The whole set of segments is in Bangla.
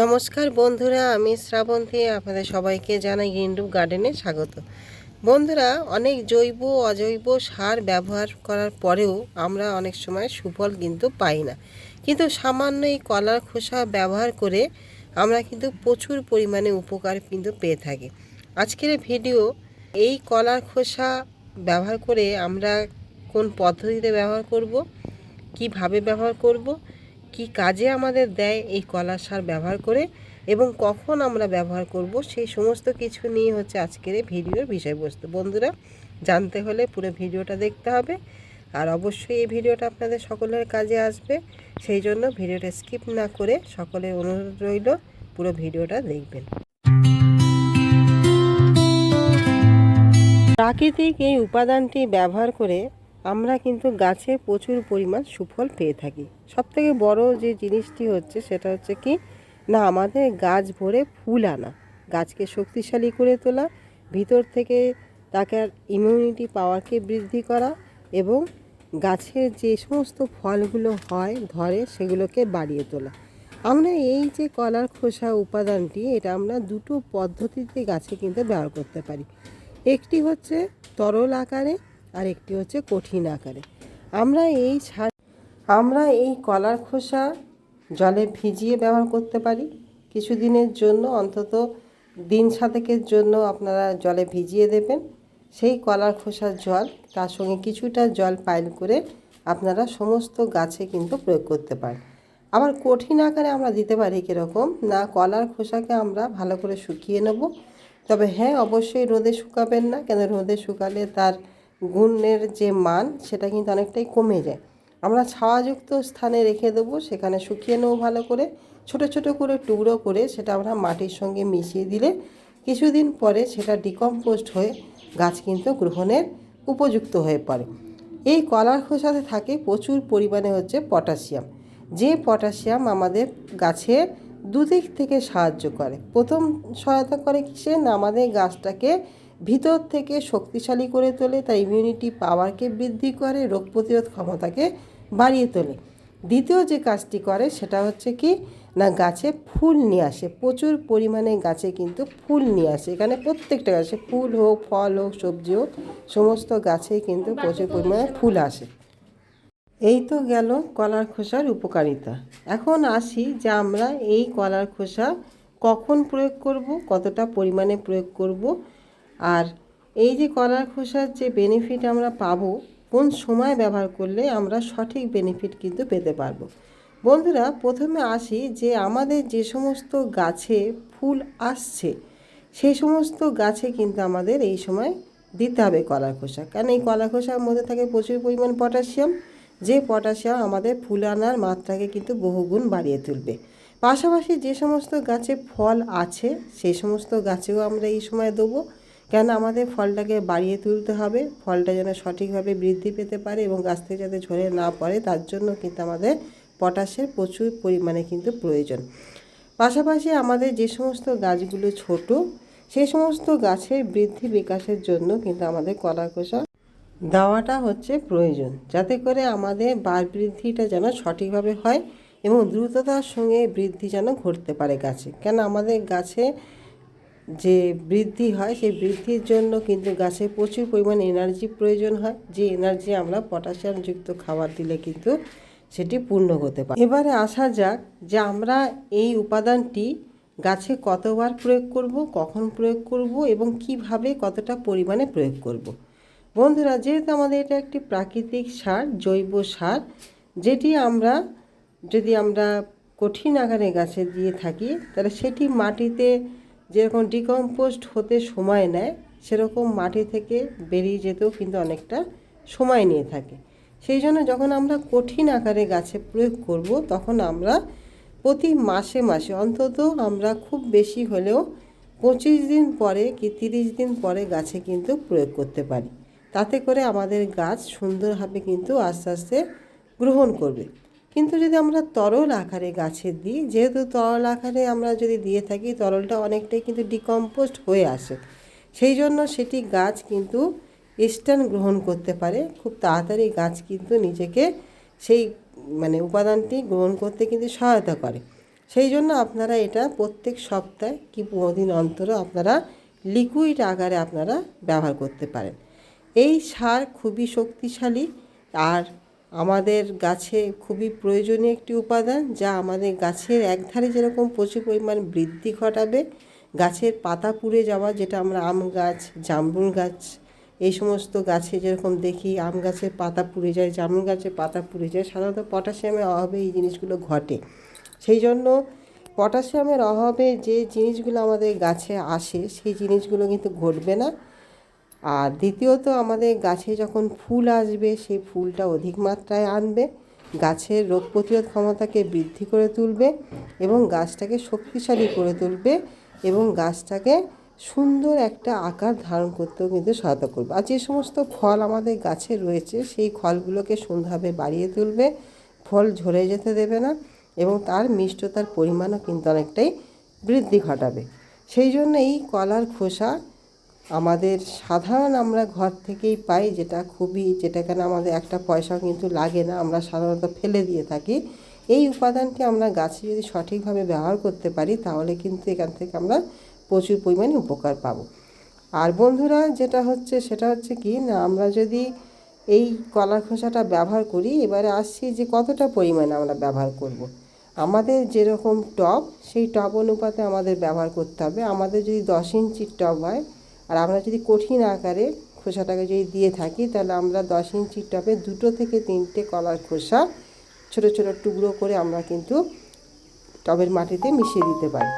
নমস্কার বন্ধুরা, আমি শ্রাবন্তী। আপনাদের সবাইকে জানাই গ্রিনরুফ গার্ডেনে স্বাগত। বন্ধুরা, অনেক জৈব অজৈব সার ব্যবহার করার পরেও আমরা অনেক সময় সুফল কিন্তু পাই না, কিন্তু সামান্য এই কলার খোসা ব্যবহার করে আমরা কিন্তু প্রচুর পরিমাণে উপকার কিন্তু পেয়ে থাকি। আজকের ভিডিও এই কলার খোসা ব্যবহার করে আমরা কোন পদ্ধতিতে ব্যবহার করব, কিভাবে ব্যবহার করব, কি কাজে আমাদের দেয় এই কলার সার ব্যবহার করে এবং কখন আমরা ব্যবহার করব, সেই সমস্ত কিছু নিয়ে হচ্ছে আজকের ভিডিওর বিষয়বস্তু। বন্ধুরা, জানতে হলে পুরো ভিডিওটা দেখতে হবে, আর অবশ্যই এই ভিডিওটা আপনাদের সকলের কাজে আসবে। সেই জন্য ভিডিওটা স্কিপ না করে সকলের অনুরোধ রইল পুরো ভিডিওটা দেখবেন। প্রাকৃতিক এই উপাদানটি ব্যবহার করে আমরা কিন্তু গাছে প্রচুর পরিমাণ সুফল পেয়ে থাকি। সবথেকে বড় যে জিনিসটি হচ্ছে সেটা হচ্ছে কি না, আমাদের গাছ ভরে ফুল আনা, গাছকে শক্তিশালী করে তোলা, ভিতর থেকে তাকে ইমিউনিটি পাওয়ারকে বৃদ্ধি করা এবং গাছের যে সমস্ত ফলগুলো হয় ধরে সেগুলোকে বাড়িয়ে তোলা। আমরা এই যে কলার খোসা উপাদানটি, এটা আমরা দুটো পদ্ধতিতে গাছে কিন্তু ব্যবহার করতে পারি। একটি হচ্ছে তরল আকারে আর একটি হচ্ছে কঠিন আকারে। আমরা এই কলার খোসা জলে ভিজিয়ে ব্যবহার করতে পারি কিছুদিনের জন্য, অন্তত দিন 7 জন্য আপনারা জলে ভিজিয়ে দেবেন। সেই কলার খোসার জল, তার সঙ্গে কিছুটা জল পাইল করে আপনারা সমস্ত গাছে কিন্তু প্রয়োগ করতে পারেন। আবার কঠিন আকারে আমরা দিতে পারি কীরকম না, কলার খোসাকে আমরা ভালো করে শুকিয়ে নেব। তবে হ্যাঁ, অবশ্যই রোদে শুকাবেন না, কেন রোদে শুকালে তার গুণের যে মান সেটা কিন্তু অনেকটাই কমে যায়। আমরা ছায়াযুক্ত স্থানে রেখে দেবো, সেখানে শুকিয়ে নেবো ভালো করে, ছোট ছোট করে টুকরো করে সেটা আমরা মাটির সঙ্গে মিশিয়ে দিলে কিছুদিন পরে সেটা ডিকম্পোস্ট হয়ে গাছ কিন্তু গ্রহণের উপযুক্ত হয়ে পড়ে। এই কলার খোসাতে থাকে প্রচুর পরিমাণে হচ্ছে পটাশিয়াম, যে পটাশিয়াম আমাদের গাছে দুদিক থেকে সাহায্য করে। প্রথম সহায়তা করে কিসে না, আমাদের গাছটাকে ভিতর থেকে শক্তিশালী করে তোলে, তার ইমিউনিটি পাওয়ারকে বৃদ্ধি করে, রোগ প্রতিরোধ ক্ষমতাকে বাড়িয়ে তোলে। দ্বিতীয় যে কাজটি করে সেটা হচ্ছে কি না, গাছে ফুল নিয়ে আসে, প্রচুর পরিমাণে গাছে কিন্তু ফুল নিয়ে আসে। এখানে প্রত্যেকটা গাছে ফুল হোক, ফল হোক, সবজি হোক, সমস্ত গাছেই কিন্তু প্রচুর পরিমাণে ফুল আসে। এই তো গেল কলার খোসার উপকারিতা। এখন আসি যে আমরা এই কলার খোসা কখন প্রয়োগ করব, কতটা পরিমাণে প্রয়োগ করব, আর এই যে কলার খোসার যে বেনিফিট আমরা পাবো, কোন সময় ব্যবহার করলে আমরা সঠিক বেনিফিট কিন্তু পেতে পারবো। বন্ধুরা, প্রথমে আসি যে আমাদের যে সমস্ত গাছে ফুল আসছে সেই সমস্ত গাছে কিন্তু আমাদের এই সময় দিতে হবে কলার খোসা, কারণ এই কলার খোসার মধ্যে থাকে প্রচুর পরিমাণ পটাশিয়াম, যে পটাশিয়াম আমাদের ফুল আনার মাত্রাকে কিন্তু বহুগুণ বাড়িয়ে তুলবে। পাশাপাশি যে সমস্ত গাছে ফল আছে সেই সমস্ত গাছেও আমরা এই সময় দেবো, কেন আমাদের ফলটাকে বাড়িয়ে তুলতে হবে, ফলটা যেন সঠিকভাবে বৃদ্ধি পেতে পারে এবং গাছ থেকে যাতে ঝরে না পড়ে, তার জন্য কিন্তু আমাদের পটাশের প্রচুর পরিমাণে কিন্তু প্রয়োজন। পাশাপাশি আমাদের যে সমস্ত গাছগুলো ছোট, সেই সমস্ত গাছের বৃদ্ধি বিকাশের জন্য কিন্তু আমাদের কলার খোসা দেওয়াটা হচ্ছে প্রয়োজন, যাতে করে আমাদের বার বৃদ্ধিটা যেন সঠিকভাবে হয় এবং দ্রুততার সঙ্গে বৃদ্ধি যেন ঘটতে পারে গাছে। কেন আমাদের গাছে যে বৃদ্ধি হয় সেই বৃদ্ধির জন্য কিন্তু গাছে প্রচুর পরিমাণ এনার্জি প্রয়োজন হয়, যে এনার্জি আমরা পটাশিয়ামযুক্ত খাবার দিলে কিন্তু সেটি পূর্ণ হতে পারে। এবারে আসা যাক যে আমরা এই উপাদানটি গাছে কতবার প্রয়োগ করব, কখন প্রয়োগ করব এবং কিভাবে কতটা পরিমাণে প্রয়োগ করব। বন্ধুরা, যেহেতু আমাদের এটা একটি প্রাকৃতিক সার, জৈব সার, যেটি যদি আমরা কঠিন আকারে গাছে দিয়ে থাকি তাহলে সেটি মাটিতে যেরকম ডিকম্পোস্ট হতে সময় নেয়, সেরকম মাটি থেকে বেরিয়ে যেতেও কিন্তু অনেকটা সময় নিয়ে থাকে। সেই জন্য যখন আমরা কঠিন আকারে গাছে প্রয়োগ করব, তখন আমরা প্রতি মাসে মাসে অন্তত আমরা খুব বেশি হলেও 25 দিন পরে কি 30 দিন পরে গাছে কিন্তু প্রয়োগ করতে পারি। তাতে করে আমাদের গাছ সুন্দরভাবে কিন্তু আস্তে আস্তে গ্রহণ করবে। কিন্তু যদি আমরা তরল আকারে গাছে দিই, যেহেতু তরল আকারে আমরা যদি দিয়ে থাকি, তরলটা অনেকটাই কিন্তু ডিকম্পোস্ট হয়ে আসে, সেই জন্য সেটি গাছ কিন্তু ইনস্ট্যান্ট গ্রহণ করতে পারে, খুব তাড়াতাড়ি গাছ কিন্তু নিজেকে সেই উপাদানটি গ্রহণ করতে কিন্তু সহায়তা করে। সেই জন্য আপনারা এটা প্রত্যেক সপ্তাহে কি 15 দিন অন্তর আপনারা লিকুইড আকারে আপনারা ব্যবহার করতে পারেন। এই সার খুবই শক্তিশালী আর আমাদের গাছে খুবই প্রয়োজনীয় একটি উপাদান, যা আমাদের গাছের একধারে যেরকম প্রচুর পরিমাণ বৃদ্ধি ঘটাবে, গাছের পাতা পুড়ে যাওয়া, যেটা আমরা আম গাছ, জামরুল গাছ, এই সমস্ত গাছে যেরকম দেখি আম গাছের পাতা পুড়ে যায়, জামরুল গাছের পাতা পুড়ে যায়, সাধারণত পটাশিয়ামের অভাবে এই জিনিসগুলো ঘটে। সেই জন্য পটাশিয়ামের অভাবে যে জিনিসগুলো আমাদের গাছে আসে সেই জিনিসগুলো কিন্তু ঘটবে না। আর দ্বিতীয়ত আমাদের গাছে যখন ফুল আসবে সেই ফুলটা অধিক মাত্রায় আনবে, গাছের রোগ প্রতিরোধ ক্ষমতাকে বৃদ্ধি করে তুলবে এবং গাছটাকে শক্তিশালী করে তুলবে এবং গাছটাকে সুন্দর একটা আকার ধারণ করতেও কিন্তু সহায়তা করবে। আর যে সমস্ত ফল আমাদের গাছে রয়েছে সেই ফলগুলোকে সুন্দরভাবে বাড়িয়ে তুলবে, ফল ঝরে যেতে দেবে না এবং তার মিষ্টতার পরিমাণও কিন্তু অনেকটাই বৃদ্ধি ঘটাবে। সেই জন্য এই কলার খোসা আমাদের সাধারণ আমরা ঘর থেকেই পাই, যেটা কেন আমাদের একটা পয়সাও কিন্তু লাগে না, আমরা সাধারণত ফেলে দিয়ে থাকি। এই উপাদানটি আমরা গাছে যদি সঠিকভাবে ব্যবহার করতে পারি তাহলে কিন্তু এখান থেকে আমরা প্রচুর পরিমাণে উপকার পাবো। আর বন্ধুরা সেটা হচ্ছে কি না, আমরা যদি এই কলার খোসাটা ব্যবহার করি, এবারে আসছি যে কতটা পরিমাণে আমরা ব্যবহার করব। আমাদের যেরকম টব সেই টব অনুপাতে আমাদের ব্যবহার করতে হবে। আমাদের যদি 10 ইঞ্চির টব হয় আর আমরা যদি কঠিন আকারে খোসাটাকে যদি দিয়ে থাকি, তাহলে আমরা 10 ইঞ্চির টবে 2 থেকে 3টে কলার খোসা ছোটো ছোটো টুকরো করে আমরা কিন্তু টবের মাটিতে মিশিয়ে দিতে পারি।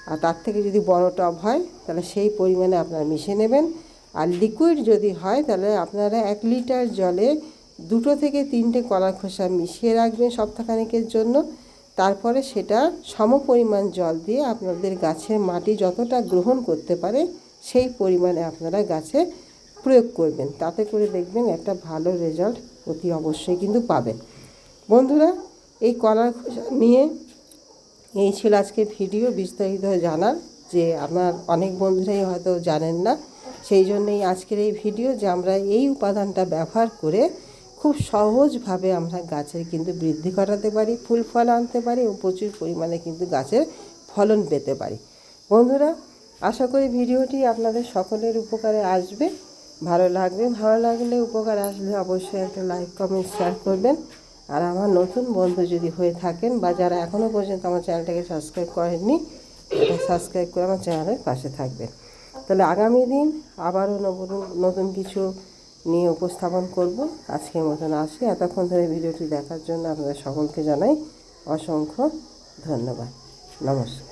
আর তার থেকে যদি বড় টব হয় তাহলে সেই পরিমাণে আপনারা মিশিয়ে নেবেন। আর লিকুইড যদি হয় তাহলে আপনারা 1 লিটার জলে 2 থেকে 3টে কলার খোসা মিশিয়ে রাখবেন সপ্তাহখানেকের জন্য। তারপরে সেটা সমপরিমাণ জল দিয়ে আপনাদের গাছের মাটি যতটা গ্রহণ করতে পারে সেই পরিমাণে আপনারা গাছে প্রয়োগ করবেন। তাতে করে দেখবেন একটা ভালো রেজাল্ট অতি অবশ্যই কিন্তু পাবেন। বন্ধুরা, এই কলার খোসা নিয়ে এই ছিল আজকে ভিডিও বিস্তারিত জানার, যে আমার অনেক বন্ধুরাই হয়তো জানেন না। সেই জন্যই আজকের এই ভিডিও, যে আমরা এই উপাদানটা ব্যবহার করে খুব সহজভাবে আমরা গাছের কিন্তু বৃদ্ধি ঘটাতে পারি, ফুল ফল আনতে পারি এবং প্রচুর পরিমাণে কিন্তু গাছের ফলন পেতে পারি। বন্ধুরা, আশা করি ভিডিওটি আপনাদের সকলের উপকারে আসবে, ভালো লাগলে উপকার আসলে অবশ্যই একটা লাইক কমেন্ট শেয়ার করবেন। আর আমার নতুন বন্ধু যদি হয়ে থাকেন বা যারা এখনও পর্যন্ত আমার চ্যানেলটাকে সাবস্ক্রাইব করেননি, এটা সাবস্ক্রাইব করে আমার চ্যানেলের পাশে থাকবেন। তাহলে আগামী দিন আবারও নতুন কিছু নিয়ে উপস্থাপন করব। আজকের মতন আসি। এতক্ষণ ধরে ভিডিওটি দেখার জন্য আপনাদের সকলকে জানাই অসংখ্য ধন্যবাদ। নমস্কার।